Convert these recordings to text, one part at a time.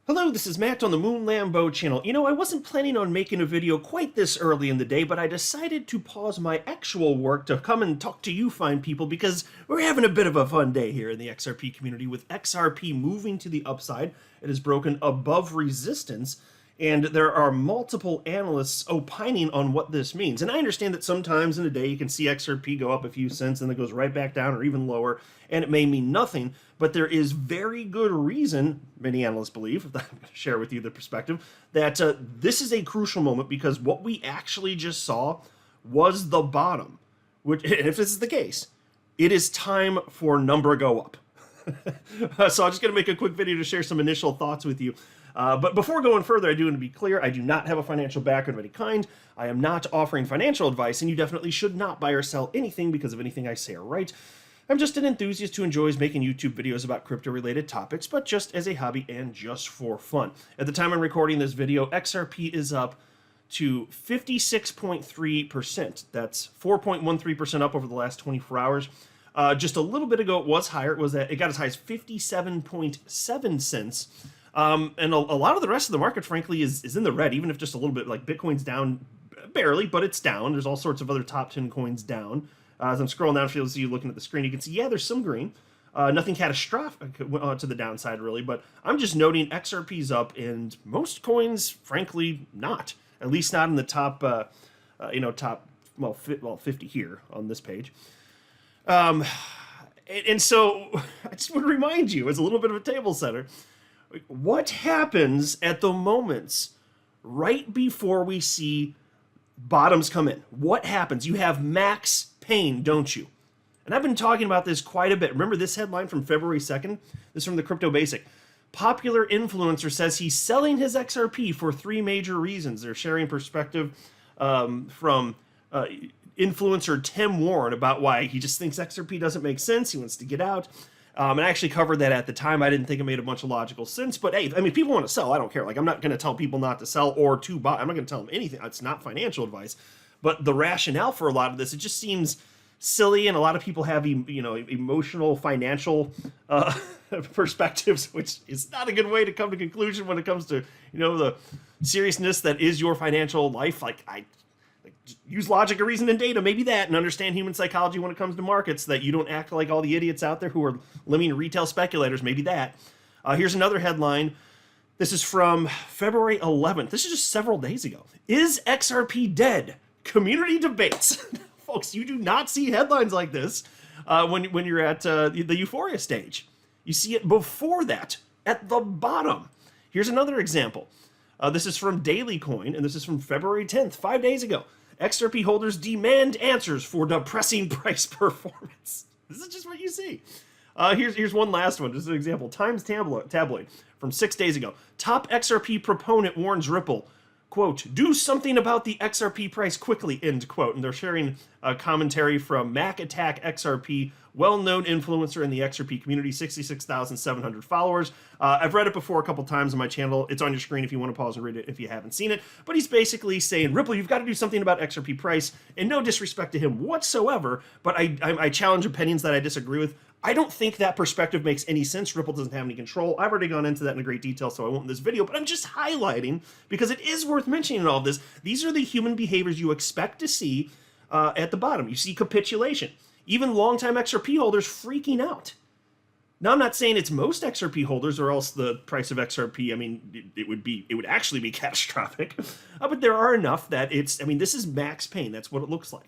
Hello, this is Matt on the Moon Lambo channel. You know, I wasn't planning on making a video quite this early in the day, but I decided to pause my actual work to come and talk to you fine people because we're having a bit of a fun day here in the XRP community with XRP moving to the upside. It has broken above resistance, and there are multiple analysts opining on what this means. And I understand that sometimes in a day you can see XRP go up a few cents and it goes right back down or even lower, and it may mean nothing, but there is very good reason, many analysts believe, I'm going to share with you the perspective, that this is a crucial moment because what we actually just saw was the bottom. Which, if this is the case, it is time for number go up. So I'm just going to make a quick video to share some initial thoughts with you. But before going further, I do want to be clear, I do not have a financial background of any kind. I am not offering financial advice, and you definitely should not buy or sell anything because of anything I say or write. I'm just an enthusiast who enjoys making YouTube videos about crypto-related topics, but just as a hobby and just for fun. At the time I'm recording this video, XRP is up to 56.3%. That's 4.13% up over the last 24 hours. Just a little bit ago, it was higher. It got as high as 57.7 cents. And a lot of the rest of the market, frankly, is in the red, even if just a little bit. Like Bitcoin's down barely, but it's down. There's all sorts of other top 10 coins down. As I'm scrolling down, for you looking at the screen, you can see, yeah, there's some green. Nothing catastrophic to the downside, really. But I'm just noting XRP's up, and most coins, frankly, not. At least not in the top, top 50 here on this page. And so I just want to remind you, as a little bit of a table setter, what happens at the moments right before we see bottoms come in? What happens? You have max pain, don't you? And I've been talking about this quite a bit. Remember this headline from February 2nd? This is from the Crypto Basic. Popular influencer says he's selling his XRP for 3 major reasons. They're sharing perspective from influencer Tim Warren about why he just thinks XRP doesn't make sense. He wants to get out. And I actually covered that at the time. I didn't think it made a bunch of logical sense. But hey, I mean, people want to sell. I don't care. Like, I'm not going to tell people not to sell or to buy. I'm not going to tell them anything. It's not financial advice. But the rationale for a lot of this, it just seems silly. And a lot of people have, emotional, financial perspectives, which is not a good way to come to conclusion when it comes to, the seriousness that is your financial life. Use logic or reason and data, maybe that, and understand human psychology when it comes to markets, so that you don't act like all the idiots out there who are limiting retail speculators, maybe that. Here's another headline. This is from February 11th. This is just several days ago. Is XRP dead? Community debates. Folks, you do not see headlines like this when you're at the euphoria stage. You see it before that, at the bottom. Here's another example. This is from Daily Coin, and this is from February 10th, 5 days ago. XRP holders demand answers for depressing price performance. This is just what you see. Here's one last one, just an example. Times Tabloid from 6 days ago. Top XRP proponent warns Ripple, quote, do something about the XRP price quickly, end quote. And they're sharing a commentary from Mac Attack XRP, well-known influencer in the XRP community, 66,700 followers. I've read it before a couple times on my channel. It's on your screen if you want to pause and read it if you haven't seen it. But he's basically saying, Ripple, you've got to do something about XRP price, and no disrespect to him whatsoever, but I challenge opinions that I disagree with. I don't think that perspective makes any sense. Ripple doesn't have any control. I've already gone into that in great detail, so I won't in this video, but I'm just highlighting, because it is worth mentioning in all of this, these are the human behaviors you expect to see at the bottom. You see capitulation. Even longtime XRP holders freaking out. Now, I'm not saying it's most XRP holders, or else the price of XRP, I mean, it would actually be catastrophic. But there are enough that this is max pain. That's what it looks like.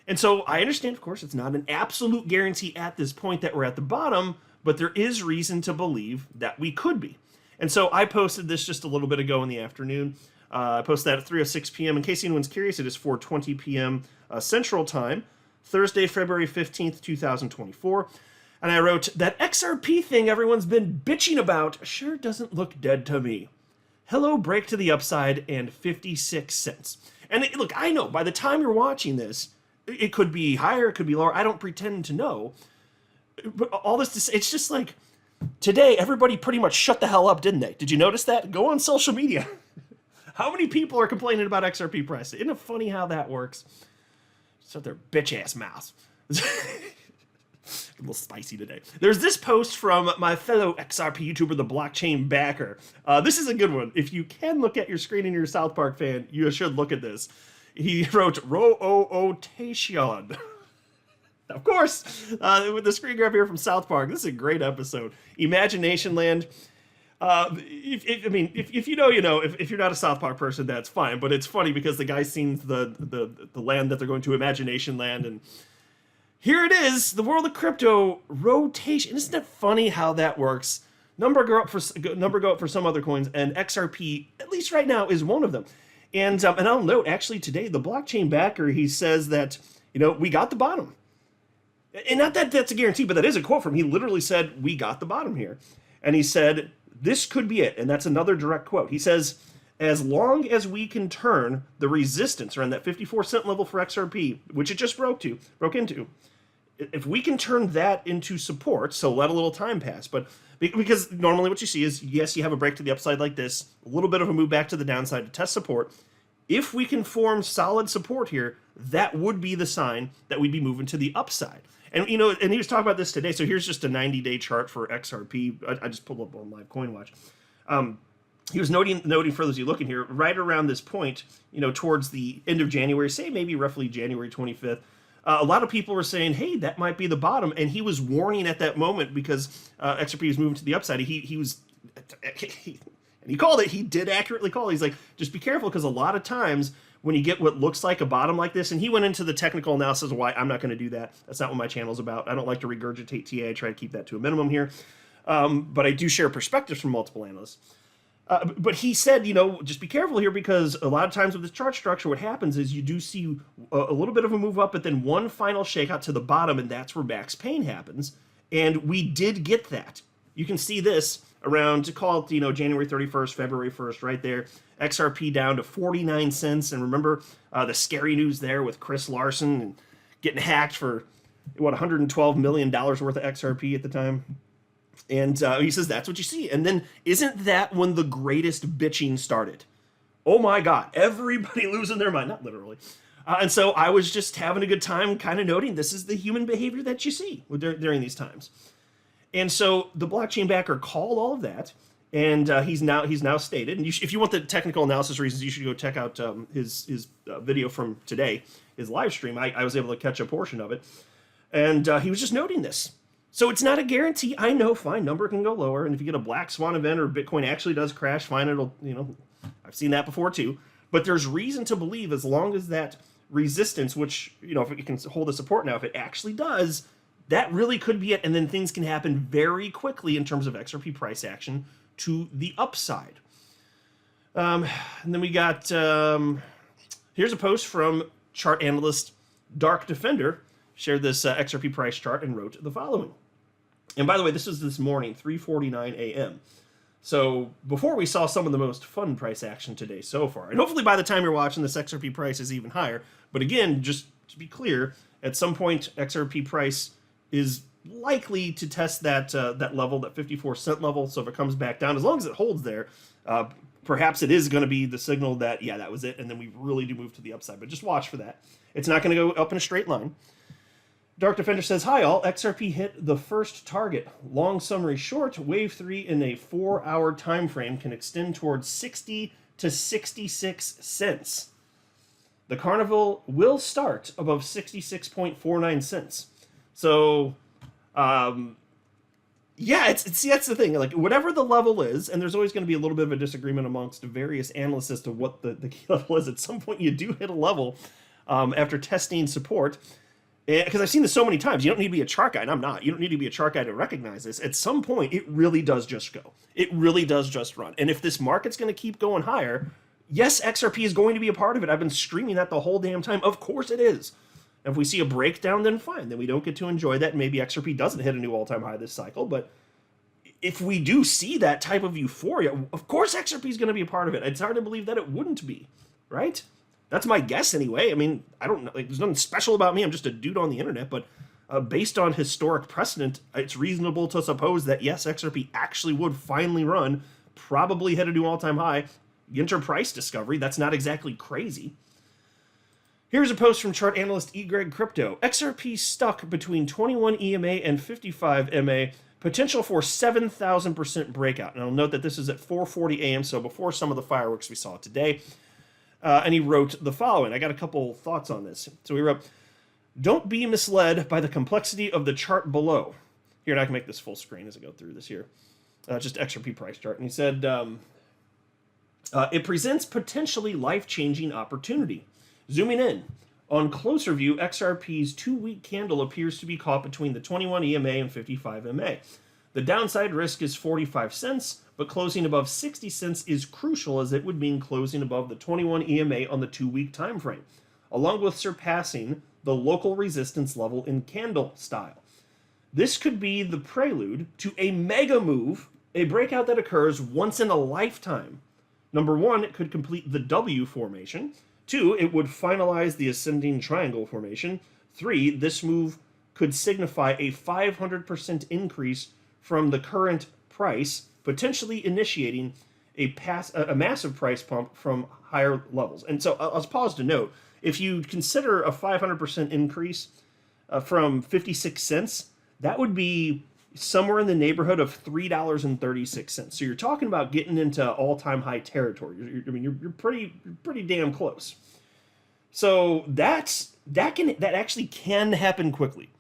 And so I understand, of course, it's not an absolute guarantee at this point that we're at the bottom, but there is reason to believe that we could be. And so I posted this just a little bit ago in the afternoon. I posted that at 3:06 p.m. In case anyone's curious, it is 4:20 p.m. Central Time, Thursday, February 15th, 2024. And I wrote, that XRP thing everyone's been bitching about sure doesn't look dead to me. Hello, break to the upside, and 56 cents. And look, I know, by the time you're watching this, it could be higher, it could be lower. I don't pretend to know. But all this to say, it's just like, today, everybody pretty much shut the hell up, didn't they? Did you notice that? Go on social media. How many people are complaining about XRP price? Isn't it funny how that works? Shut their bitch-ass mouths. A little spicy today. There's this post from my fellow XRP YouTuber, the Blockchain Backer. This is a good one. If you can look at your screen and you're a South Park fan, you should look at this. He wrote Ro-O-O-Tation. Of course, with the screen grab here from South Park. This is a great episode. Imagination Land. If you know, you know. If you're not a South Park person, that's fine. But it's funny because the guy's seen the land that they're going to, Imagination Land, and here it is, the world of crypto rotation. Isn't it funny how that works? Number go up for some other coins, and XRP, at least right now, is one of them. And I'll note, actually today, the Blockchain Backer, he says that, we got the bottom. And not that that's a guarantee, but that is a quote from him. He literally said, we got the bottom here. And he said, this could be it. And that's another direct quote. He says, as long as we can turn the resistance around that 54-cent level for XRP, which it just broke into, if we can turn that into support, so let a little time pass. But because normally what you see is, yes, you have a break to the upside like this, a little bit of a move back to the downside to test support. If we can form solid support here, that would be the sign that we'd be moving to the upside. And and he was talking about this today. So here's just a 90-day chart for XRP. I just pulled up on Live Coin Watch. He was noting for those of you looking here, right around this point, towards the end of January, say maybe roughly January 25th, a lot of people were saying, hey, that might be the bottom. And he was warning at that moment because XRP was moving to the upside. And he called it. He did accurately call it. He's like, just be careful because a lot of times when you get what looks like a bottom like this, and he went into the technical analysis of why I'm not going to do that. That's not what my channel's about. I don't like to regurgitate TA. I try to keep that to a minimum here. But I do share perspectives from multiple analysts. But he said, just be careful here because a lot of times with this chart structure, what happens is you do see a little bit of a move up, but then one final shakeout to the bottom, and that's where max pain happens. And we did get that. You can see this around, to call it, January 31st, February 1st, right there. XRP down to 49 cents. And remember the scary news there with Chris Larson and getting hacked for, $112 million worth of XRP at the time. And he says, that's what you see. And then isn't that when the greatest bitching started? Oh my God, everybody losing their mind. Not literally. And so I was just having a good time kind of noting this is the human behavior that you see during these times. And so the Blockchain Backer called all of that, and he's now stated. And if you want the technical analysis reasons, you should go check out his video from today, his live stream. I was able to catch a portion of it, and he was just noting this. So it's not a guarantee. I know, fine, number can go lower, and if you get a black swan event or Bitcoin actually does crash, fine, it'll I've seen that before too. But there's reason to believe as long as that resistance, which if it can hold the support now, if it actually does. That really could be it, and then things can happen very quickly in terms of XRP price action to the upside. And then we got, here's a post from chart analyst Dark Defender, shared this XRP price chart and wrote the following. And by the way, this was this morning, 3:49 a.m. So before we saw some of the most fun price action today so far. And hopefully by the time you're watching, this XRP price is even higher. But again, just to be clear, at some point, XRP price is likely to test that level, that 54-cent level. So if it comes back down, as long as it holds there, perhaps it is going to be the signal that, yeah, that was it, and then we really do move to the upside. But just watch for that. It's not going to go up in a straight line. Dark Defender says, hi all, XRP hit the first target. Long summary short, wave 3 in a 4-hour time frame can extend towards 60 to 66 cents. The carnival will start above 66.49 cents. So, yeah, see, that's the thing. Like, whatever the level is, and there's always going to be a little bit of a disagreement amongst various analysts as to what the key level is. At some point, you do hit a level after testing support. Because I've seen this so many times. You don't need to be a chart guy, and I'm not. You don't need to be a chart guy to recognize this. At some point, it really does just go. It really does just run. And if this market's going to keep going higher, yes, XRP is going to be a part of it. I've been screaming that the whole damn time. Of course it is. If we see a breakdown, then fine. Then we don't get to enjoy that. Maybe XRP doesn't hit a new all-time high this cycle. But if we do see that type of euphoria, of course XRP is going to be a part of it. It's hard to believe that it wouldn't be, right? That's my guess anyway. I mean, I don't know. Like, there's nothing special about me. I'm just a dude on the internet. But based on historic precedent, it's reasonable to suppose that, yes, XRP actually would finally run, probably hit a new all-time high. Enter price discovery. That's not exactly crazy. Here's a post from chart analyst eGreg Crypto. XRP stuck between 21 EMA and 55 MA. Potential for 7,000% breakout. And I'll note that this is at 4:40 a.m., so before some of the fireworks we saw today. And he wrote the following. I got a couple thoughts on this. So he wrote, "Don't be misled by the complexity of the chart below." Here, and I can make this full screen as I go through this here. Just XRP price chart. And he said, it presents potentially life-changing opportunity. Zooming in, on closer view, XRP's 2-week candle appears to be caught between the 21 EMA and 55 MA. The downside risk is 45 cents, but closing above 60 cents is crucial as it would mean closing above the 21 EMA on the 2-week time frame, along with surpassing the local resistance level in candle style. This could be the prelude to a mega move, a breakout that occurs once in a lifetime. Number one, it could complete the W formation. 2, it would finalize the ascending triangle formation. 3, this move could signify a 500% increase from the current price, potentially initiating a massive price pump from higher levels. And so I'll pause to note, if you consider a 500% increase from 56 cents, that would be somewhere in the neighborhood of $3.36. So you're talking about getting into all-time high territory. You're pretty damn close. So that actually can happen quickly.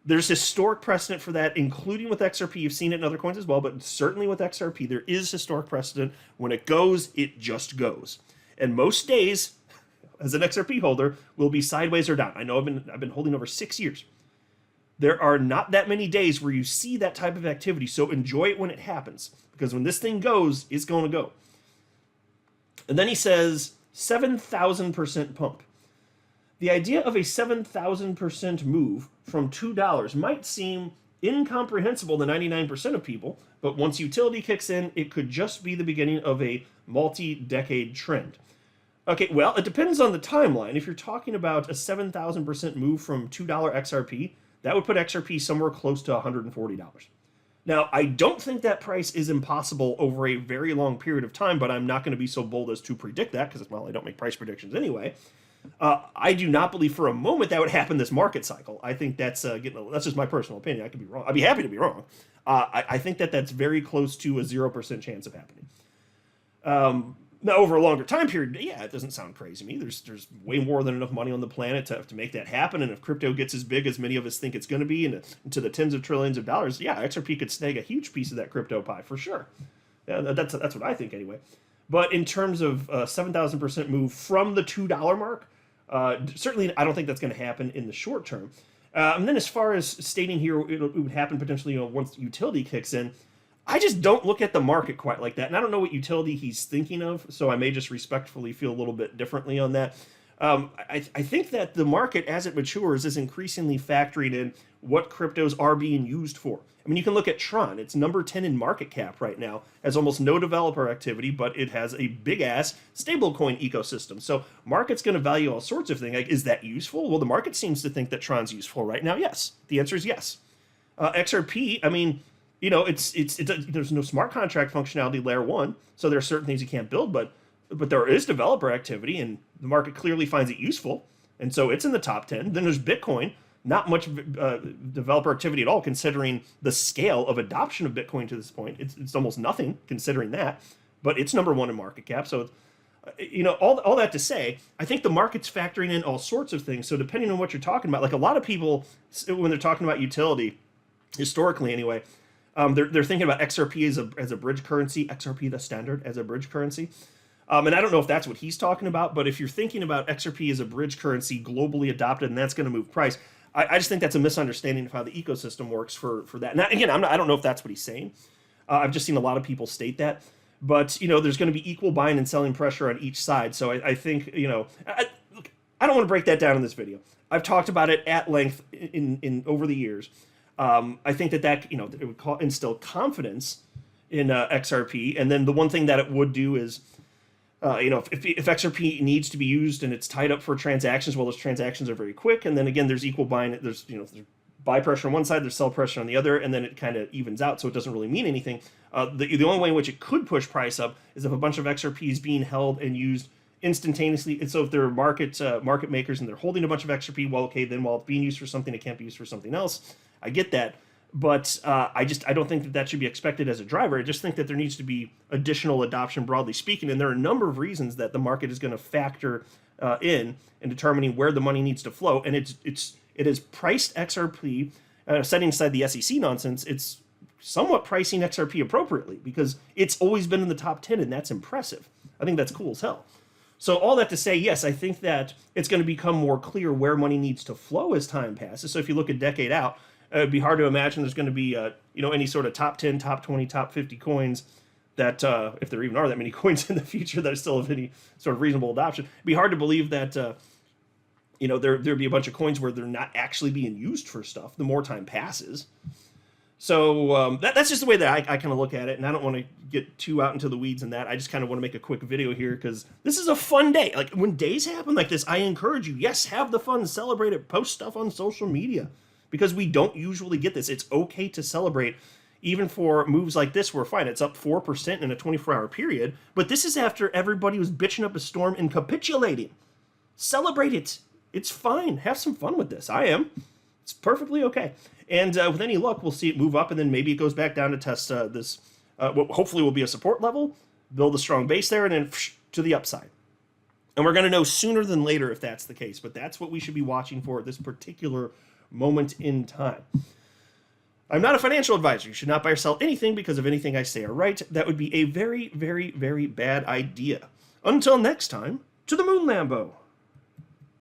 There's historic precedent for that, including with XRP. You've seen it in other coins as well, but certainly with XRP, there is historic precedent. When it goes, it just goes. And most days, as an XRP holder, will be sideways or down. I know I've been holding over 6 years. There are not that many days where you see that type of activity, so enjoy it when it happens, because when this thing goes, it's going to go. And then he says 7,000% pump. The idea of a 7,000% move from $2 might seem incomprehensible to 99% of people, but once utility kicks in, it could just be the beginning of a multi-decade trend. Okay, well, it depends on the timeline. If you're talking about a 7,000% move from $2 XRP, that would put XRP somewhere close to $140. Now, I don't think that price is impossible over a very long period of time, but I'm not going to be so bold as to predict that because, well, I don't make price predictions anyway. I do not believe for a moment that would happen this market cycle. I think that's that's just my personal opinion. I could be wrong. I'd be happy to be wrong. I think that's very close to a 0% chance of happening. Now, over a longer time period, yeah, it doesn't sound crazy to me. There's way more than enough money on the planet to make that happen. And if crypto gets as big as many of us think it's going to be, into the tens of trillions of dollars, yeah, XRP could snag a huge piece of that crypto pie for sure. Yeah, that's what I think anyway. But in terms of 7,000% move from the $2 mark, certainly I don't think that's going to happen in the short term. And then as far as stating here, it would happen potentially once utility kicks in, I just don't look at the market quite like that. And I don't know what utility he's thinking of, so I may just respectfully feel a little bit differently on that. I think that the market, as it matures, is increasingly factoring in what cryptos are being used for. I mean, you can look at Tron. It's number 10 in market cap right now, has almost no developer activity, but it has a big-ass stablecoin ecosystem. So market's going to value all sorts of things. Like, is that useful? Well, the market seems to think that Tron's useful right now. Yes. The answer is yes. XRP, I mean, there's no smart contract functionality layer 1, so there are certain things you can't build, but there is developer activity, and the market clearly finds it useful, and so it's in the top 10. Then there's Bitcoin, not much developer activity at all, considering the scale of adoption of Bitcoin to this point. It's almost nothing considering that, but it's number 1 in market cap. So, all that to say, I think the market's factoring in all sorts of things. So depending on what you're talking about, like a lot of people, when they're talking about utility, historically anyway, they're thinking about XRP as a bridge currency, XRP the standard as a bridge currency. And I don't know if that's what he's talking about, but if you're thinking about XRP as a bridge currency globally adopted and that's going to move price, I just think that's a misunderstanding of how the ecosystem works for that. Now, again, I don't know if that's what he's saying. I've just seen a lot of people state that. But, there's going to be equal buying and selling pressure on each side. So I think, I don't want to break that down in this video. I've talked about it at length in over the years. I think that it would instill confidence in XRP. And then the one thing that it would do is, if XRP needs to be used and it's tied up for transactions, well, those transactions are very quick. And then again, there's equal buying. There's buy pressure on one side, there's sell pressure on the other, and then it kind of evens out. So it doesn't really mean anything. The only way in which it could push price up is if a bunch of XRP is being held and used instantaneously. And so if they're market makers and they're holding a bunch of XRP, well, okay, then while it's being used for something, it can't be used for something else. I get that. But I don't think that should be expected as a driver. I just think that there needs to be additional adoption, broadly speaking. And there are a number of reasons that the market is going to factor in determining where the money needs to flow. And it is priced XRP, setting aside the SEC nonsense. It's somewhat pricing XRP appropriately because it's always been in the top 10, and that's impressive. I think that's cool as hell. So all that to say, yes, I think that it's going to become more clear where money needs to flow as time passes. So if you look a decade out, it'd be hard to imagine there's going to be any sort of top 10, top 20, top 50 coins that, if there even are that many coins in the future that still have any sort of reasonable adoption. It'd be hard to believe that there'd be a bunch of coins where they're not actually being used for stuff the more time passes. So that's just the way that I kind of look at it, and I don't want to get too out into the weeds in that. I just kind of want to make a quick video here because this is a fun day. Like, when days happen like this, I encourage you, yes, have the fun, celebrate it, post stuff on social media, because we don't usually get this. It's okay to celebrate, even for moves like this where, fine, it's up 4% in a 24-hour period, but this is after everybody was bitching up a storm and capitulating. Celebrate it. It's fine. Have some fun with this. I am. It's perfectly okay. And with any luck, we'll see it move up, and then maybe it goes back down to test this, what hopefully will be a support level, build a strong base there, and then to the upside. And we're going to know sooner than later if that's the case, but that's what we should be watching for at this particular moment in time. I'm not a financial advisor. You should not buy or sell anything because of anything I say or write. That would be a very, very, very bad idea. Until next time, to the moon, Lambo.